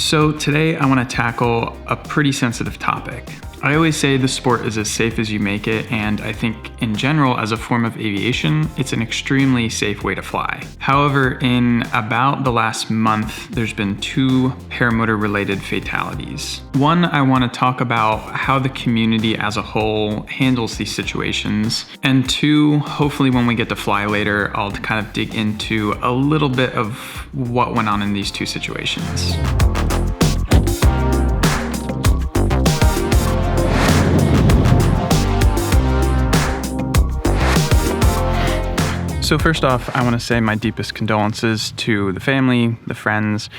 So today I want to tackle a pretty sensitive topic. I always say the sport is as safe as you make it, and I think in general, as a form of aviation, it's an extremely safe way to fly. However, in about the last month, there's been 2 paramotor-related fatalities. One, I want to talk about how the community as a whole handles these situations. And 2, hopefully when we get to fly later, I'll kind of dig into a little bit of what went on in these 2 situations. So first off, I want to say my deepest condolences to the family, the friends,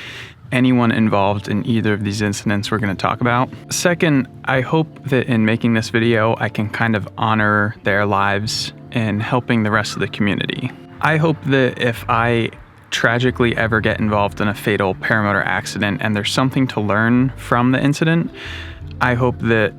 anyone involved in either of these incidents we're going to talk about. Second, I hope that in making this video, I can kind of honor their lives in helping the rest of the community. I hope that if I tragically ever get involved in a fatal paramotor accident and there's something to learn from the incident, I hope that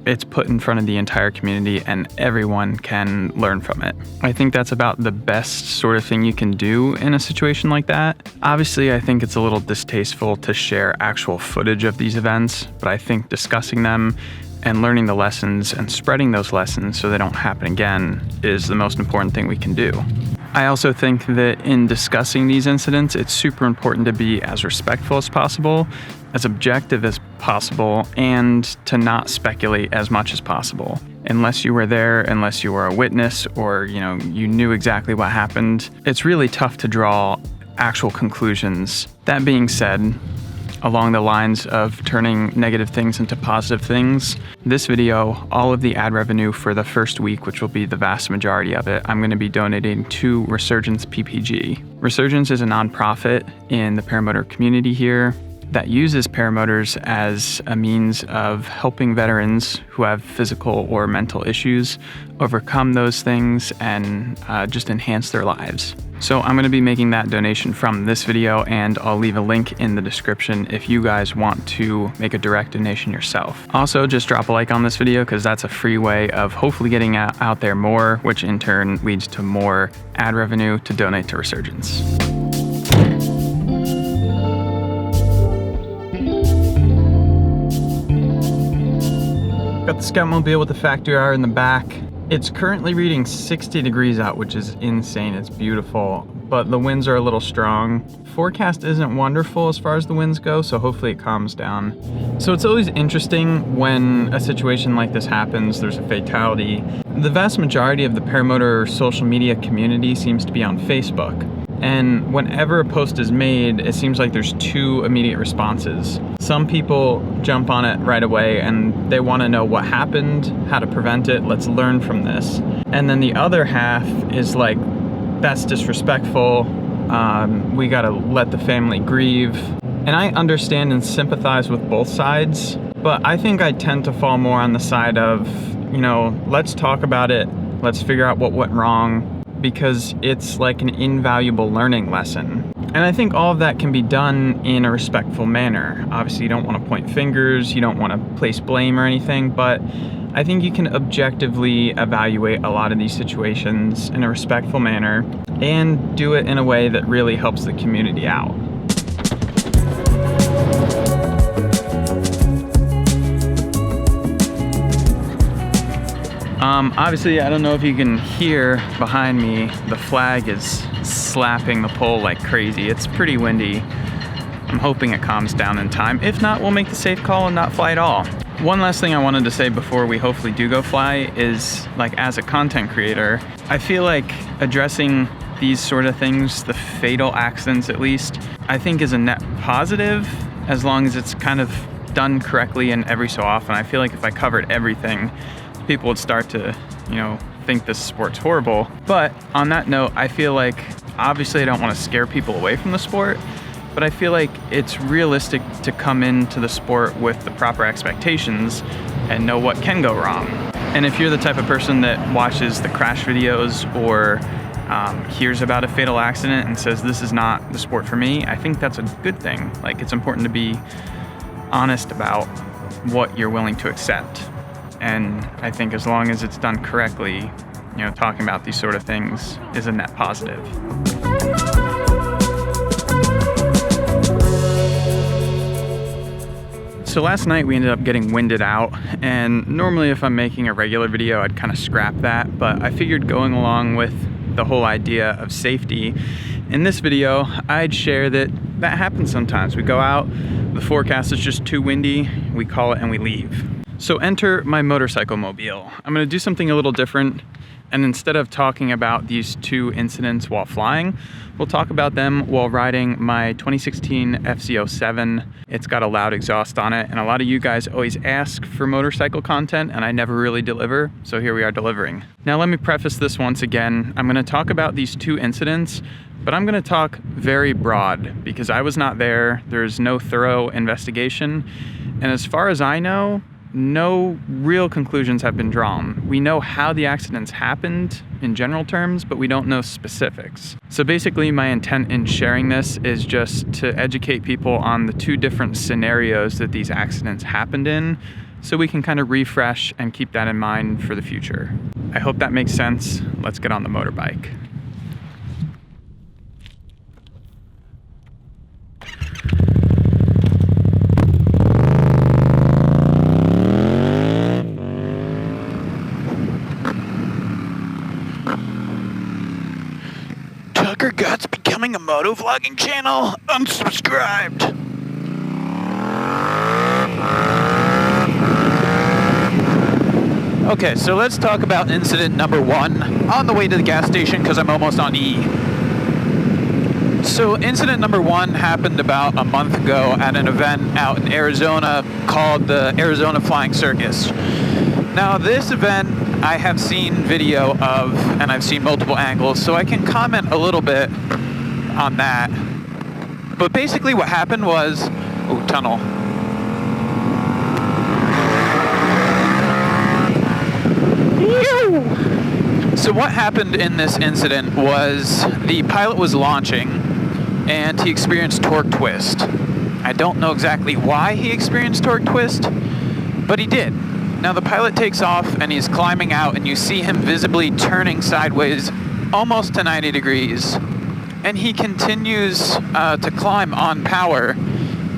it's put in front of the entire community and everyone can learn from it. I think that's about the best sort of thing you can do in a situation like that. Obviously, I think it's a little distasteful to share actual footage of these events, but I think discussing them and learning the lessons and spreading those lessons so they don't happen again is the most important thing we can do. I also think that in discussing these incidents, it's super important to be as respectful as possible, as objective as possible, and to not speculate as much as possible. Unless you were there, unless you were a witness, or you knew exactly what happened, it's really tough to draw actual conclusions. That being said, along the lines of turning negative things into positive things, this video, all of the ad revenue for the first week, which will be the vast majority of it, I'm going to be donating to Resurgence PPG. Resurgence is a nonprofit in the paramotor community here that uses paramotors as a means of helping veterans who have physical or mental issues overcome those things and just enhance their lives. So I'm going to be making that donation from this video, and I'll leave a link in the description if you guys want to make a direct donation yourself. Also, just drop a like on this video because that's a free way of hopefully getting out there more, which in turn leads to more ad revenue to donate to Resurgence. Got the Scoutmobile with the factory hour in the back. It's currently reading 60 degrees out, which is insane. It's beautiful, but the winds are a little strong. Forecast isn't wonderful as far as the winds go, so hopefully it calms down. So it's always interesting when a situation like this happens, there's a fatality. The vast majority of the paramotor social media community seems to be on Facebook. And whenever a post is made, it seems like there's 2 immediate responses. Some people jump on it right away and they want to know what happened, how to prevent it, let's learn from this. And then the other half is like, that's disrespectful, we gotta let the family grieve. And I understand and sympathize with both sides, but I think I tend to fall more on the side of, let's talk about it, let's figure out what went wrong, because it's like an invaluable learning lesson. And I think all of that can be done in a respectful manner. Obviously, you don't want to point fingers, you don't want to place blame or anything, but I think you can objectively evaluate a lot of these situations in a respectful manner and do it in a way that really helps the community out. Obviously, I don't know if you can hear behind me, the flag is slapping the pole like crazy. It's pretty windy. I'm hoping it calms down in time. If not, we'll make the safe call and not fly at all. One last thing I wanted to say before we hopefully do go fly is, as a content creator, I feel like addressing these sort of things, the fatal accidents at least, I think is a net positive as long as it's kind of done correctly and every so often. I feel like if I covered everything, people would start to, think this sport's horrible. But on that note, I feel like, obviously I don't want to scare people away from the sport, but I feel like it's realistic to come into the sport with the proper expectations and know what can go wrong. And if you're the type of person that watches the crash videos or hears about a fatal accident and says, this is not the sport for me, I think that's a good thing. It's important to be honest about what you're willing to accept. And I think as long as it's done correctly, talking about these sort of things is a net positive. So last night we ended up getting winded out, and normally if I'm making a regular video I'd kind of scrap that, but I figured going along with the whole idea of safety, in this video I'd share that happens sometimes. We go out, the forecast is just too windy, we call it and we leave. So enter my motorcycle mobile. I'm going to do something a little different, and instead of talking about these two incidents while flying, we'll talk about them while riding my 2016 FZ07. It's got a loud exhaust on it, and a lot of you guys always ask for motorcycle content, and I never really deliver, so here we are delivering. Now let me preface this once again. I'm going to talk about these two incidents, but I'm going to talk very broad because I was not there. There's no thorough investigation, and as far as I know, no real conclusions have been drawn. We know how the accidents happened in general terms, but we don't know specifics. So basically my intent in sharing this is just to educate people on the two different scenarios that these accidents happened in, so we can kind of refresh and keep that in mind for the future. I hope that makes sense. Let's get on the motorbike. Gott's becoming a moto vlogging channel. Unsubscribed. Okay, so let's talk about incident number one on the way to the gas station because I'm almost on E. So incident number one happened about a month ago at an event out in Arizona called the Arizona Flying Circus. Now this event I have seen video of, and I've seen multiple angles, so I can comment a little bit on that. But basically what happened was, oh, tunnel. So what happened in this incident was the pilot was launching and he experienced torque twist. I don't know exactly why he experienced torque twist, but he did. Now the pilot takes off and he's climbing out, and you see him visibly turning sideways almost to 90 degrees. And he continues to climb on power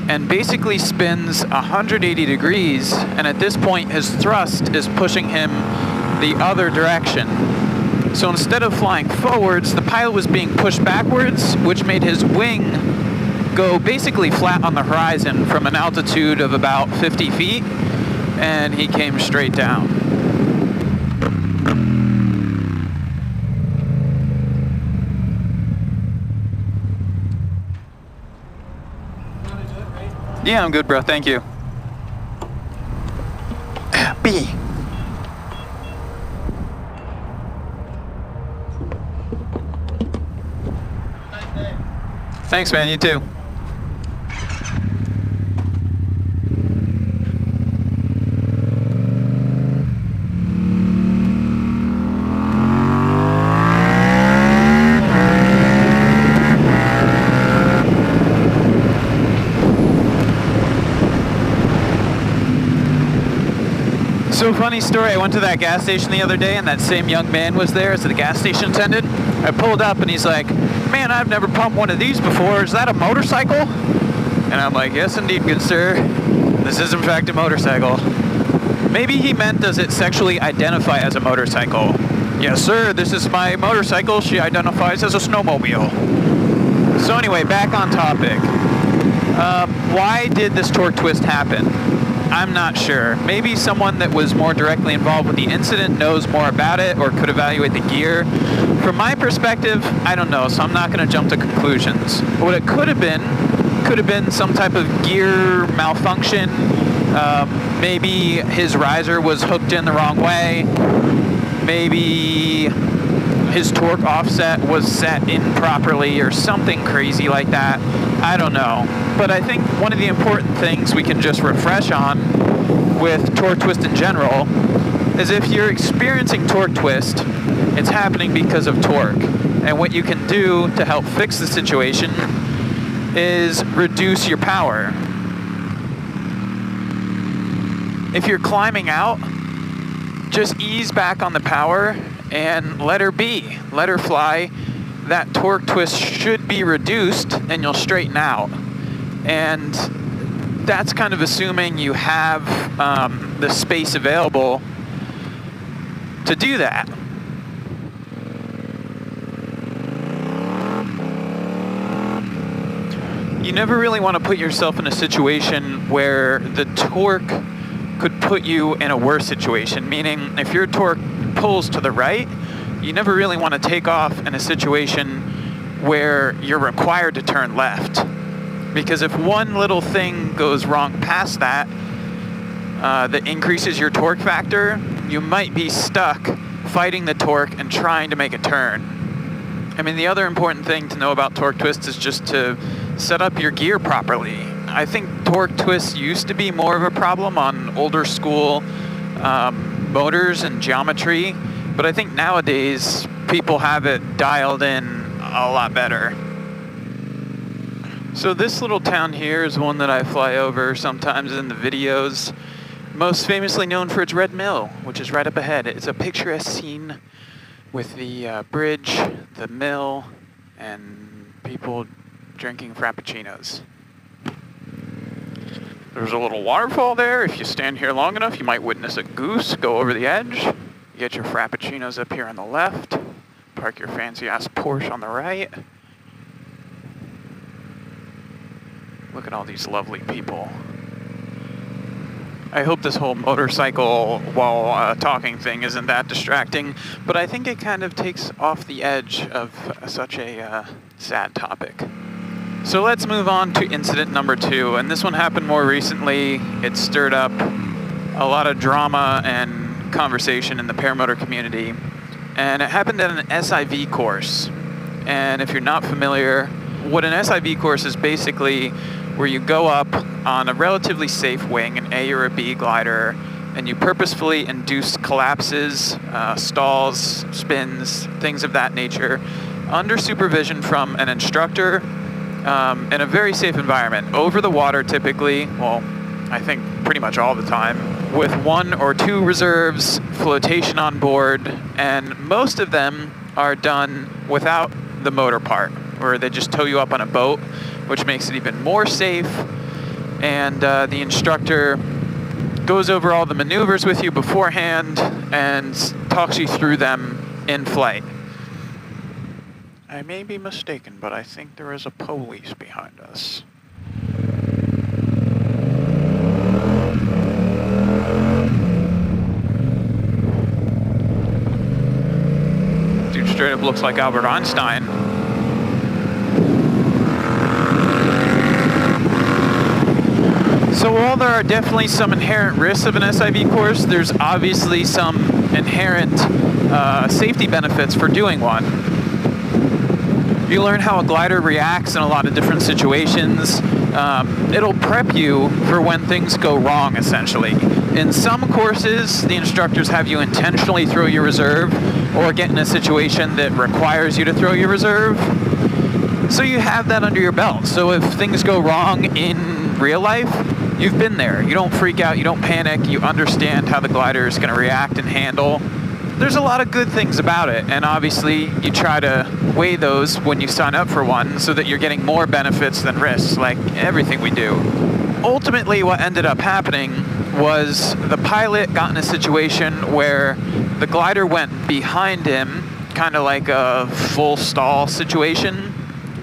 and basically spins 180 degrees, and at this point his thrust is pushing him the other direction. So instead of flying forwards, the pilot was being pushed backwards, which made his wing go basically flat on the horizon from an altitude of about 50 feet. And he came straight down. Yeah, I'm good, bro. Thank you. B. Thanks, man. You too. So funny story, I went to that gas station the other day and that same young man was there as the gas station attendant. I pulled up and he's like, man, I've never pumped one of these before. Is that a motorcycle? And I'm like, yes indeed, good sir. This is in fact a motorcycle. Maybe he meant, does it sexually identify as a motorcycle? Yes sir, this is my motorcycle. She identifies as a snowmobile. So anyway, back on topic. Why did this torque twist happen? I'm not sure. Maybe someone that was more directly involved with the incident knows more about it or could evaluate the gear. From my perspective, I don't know, so I'm not going to jump to conclusions. What it could have been some type of gear malfunction. Maybe his riser was hooked in the wrong way. Maybe his torque offset was set improperly or something crazy like that. I don't know. But I think one of the important things we can just refresh on with torque twist in general is if you're experiencing torque twist, it's happening because of torque. And what you can do to help fix the situation is reduce your power. If you're climbing out, just ease back on the power and let her be. Let her fly. That torque twist should be reduced and you'll straighten out. And that's kind of assuming you have the space available to do that. You never really want to put yourself in a situation where the torque could put you in a worse situation, meaning if your torque pulls to the right, you never really want to take off in a situation where you're required to turn left. Because if one little thing goes wrong past that, that increases your torque factor, you might be stuck fighting the torque and trying to make a turn. I mean, the other important thing to know about torque twists is just to set up your gear properly. I think torque twists used to be more of a problem on older school motors and geometry, but I think nowadays people have it dialed in a lot better. So this little town here is one that I fly over sometimes in the videos, most famously known for its red mill, which is right up ahead. It's a picturesque scene with the bridge, the mill, and people drinking frappuccinos. There's a little waterfall there. If you stand here long enough, you might witness a goose go over the edge. You get your frappuccinos up here on the left. Park your fancy-ass Porsche on the right. Look at all these lovely people. I hope this whole motorcycle while talking thing isn't that distracting, but I think it kind of takes off the edge of such a sad topic. So let's move on to incident number 2, and this one happened more recently. It stirred up a lot of drama and conversation in the paramotor community, and it happened at an SIV course. And if you're not familiar, what an SIV course is basically where you go up on a relatively safe wing, an A or a B glider, and you purposefully induce collapses, stalls, spins, things of that nature, under supervision from an instructor, in a very safe environment, over the water typically, well, I think pretty much all the time, with 1 or 2 reserves, flotation on board, and most of them are done without the motor part, where they just tow you up on a boat, which makes it even more safe, and the instructor goes over all the maneuvers with you beforehand and talks you through them in flight. I may be mistaken, but I think there is a police behind us. Dude straight up looks like Albert Einstein. So while there are definitely some inherent risks of an SIV course, there's obviously some inherent safety benefits for doing one. You learn how a glider reacts in a lot of different situations. It'll prep you for when things go wrong, essentially. In some courses, the instructors have you intentionally throw your reserve or get in a situation that requires you to throw your reserve. So you have that under your belt. So if things go wrong in real life, you've been there. You don't freak out, you don't panic, you understand how the glider is going to react and handle. There's a lot of good things about it, and obviously you try to weigh those when you sign up for one so that you're getting more benefits than risks, like everything we do. Ultimately, what ended up happening was the pilot got in a situation where the glider went behind him, kind of like a full stall situation,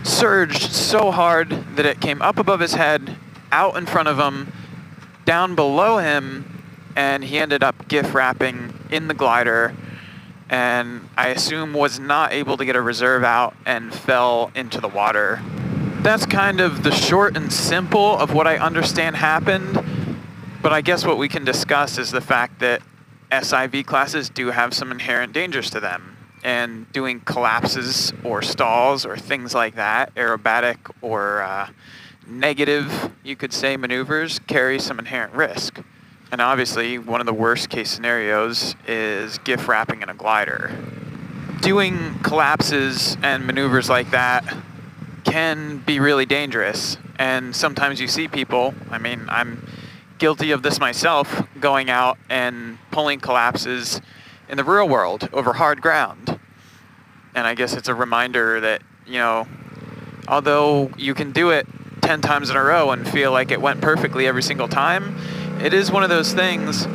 surged so hard that it came up above his head, out in front of him, down below him, and he ended up gift wrapping in the glider, and I assume was not able to get a reserve out and fell into the water. That's kind of the short and simple of what I understand happened, but I guess what we can discuss is the fact that SIV classes do have some inherent dangers to them, and doing collapses or stalls or things like that, aerobatic or negative, you could say, maneuvers carry some inherent risk. And obviously, one of the worst case scenarios is gift wrapping in a glider. Doing collapses and maneuvers like that can be really dangerous. And sometimes you see people, I mean, I'm guilty of this myself, going out and pulling collapses in the real world over hard ground. And I guess it's a reminder that, you know, although you can do it 10 times in a row and feel like it went perfectly every single time. It is one of those things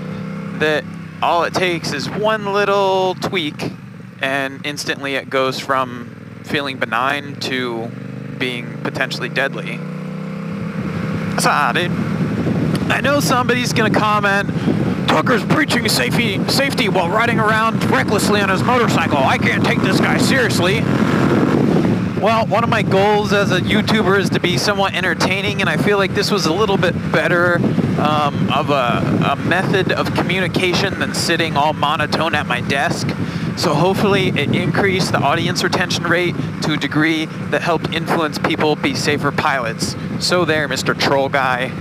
that all it takes is one little tweak and instantly it goes from feeling benign to being potentially deadly. So, dude, I know somebody's gonna comment, Tucker's preaching safety while riding around recklessly on his motorcycle. I can't take this guy seriously. Well, one of my goals as a YouTuber is to be somewhat entertaining, and I feel like this was a little bit better of a method of communication than sitting all monotone at my desk. So hopefully it increased the audience retention rate to a degree that helped influence people be safer pilots. So there, Mr. Troll Guy.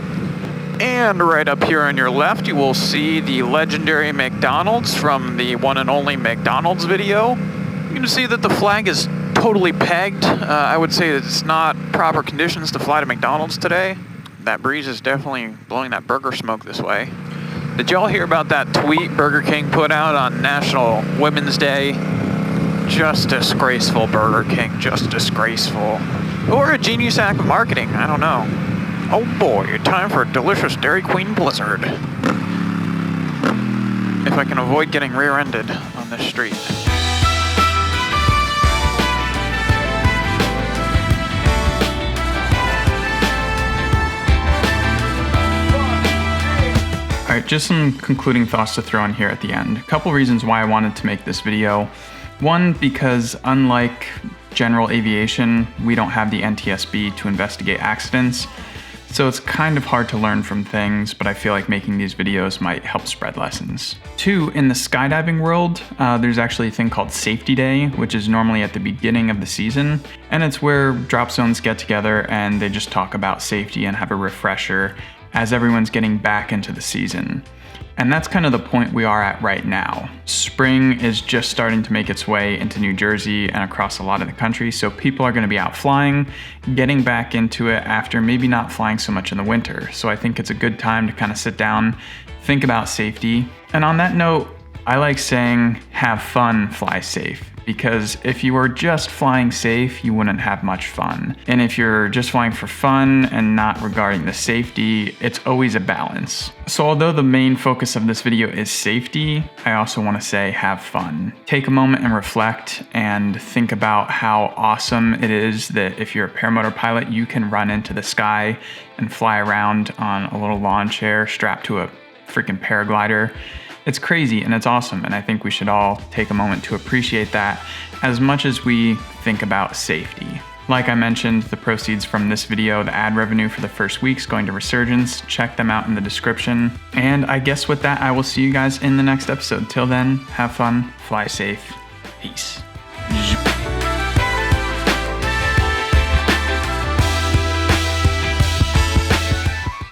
And right up here on your left, you will see the legendary McDonald's from the one and only McDonald's video. You can see that the flag is totally pegged. I would say that it's not proper conditions to fly to McDonald's today. That breeze is definitely blowing that burger smoke this way. Did y'all hear about that tweet Burger King put out on National Women's Day? Just disgraceful, Burger King, just disgraceful. Or a genius act of marketing, I don't know. Oh boy, time for a delicious Dairy Queen Blizzard. If I can avoid getting rear-ended on this street. Alright, just some concluding thoughts to throw in here at the end. A couple reasons why I wanted to make this video. One, because unlike general aviation, we don't have the NTSB to investigate accidents. So it's kind of hard to learn from things, but I feel like making these videos might help spread lessons. Two, in the skydiving world, there's actually a thing called Safety Day, which is normally at the beginning of the season. And it's where drop zones get together and they just talk about safety and have a refresher as everyone's getting back into the season. And that's kind of the point we are at right now. Spring is just starting to make its way into New Jersey and across a lot of the country, so people are gonna be out flying, getting back into it after maybe not flying so much in the winter. So I think it's a good time to kind of sit down, think about safety. And on that note, I like saying, have fun, fly safe. Because if you were just flying safe, you wouldn't have much fun. And if you're just flying for fun and not regarding the safety, it's always a balance. So although the main focus of this video is safety, I also want to say have fun. Take a moment and reflect and think about how awesome it is that if you're a paramotor pilot, you can run into the sky and fly around on a little lawn chair strapped to a freaking paraglider. It's crazy and it's awesome, and I think we should all take a moment to appreciate that as much as we think about safety. Like I mentioned, the proceeds from this video, the ad revenue for the first week's going to Resurgence. Check them out in the description. And I guess with that, I will see you guys in the next episode. Till then, have fun, fly safe, peace.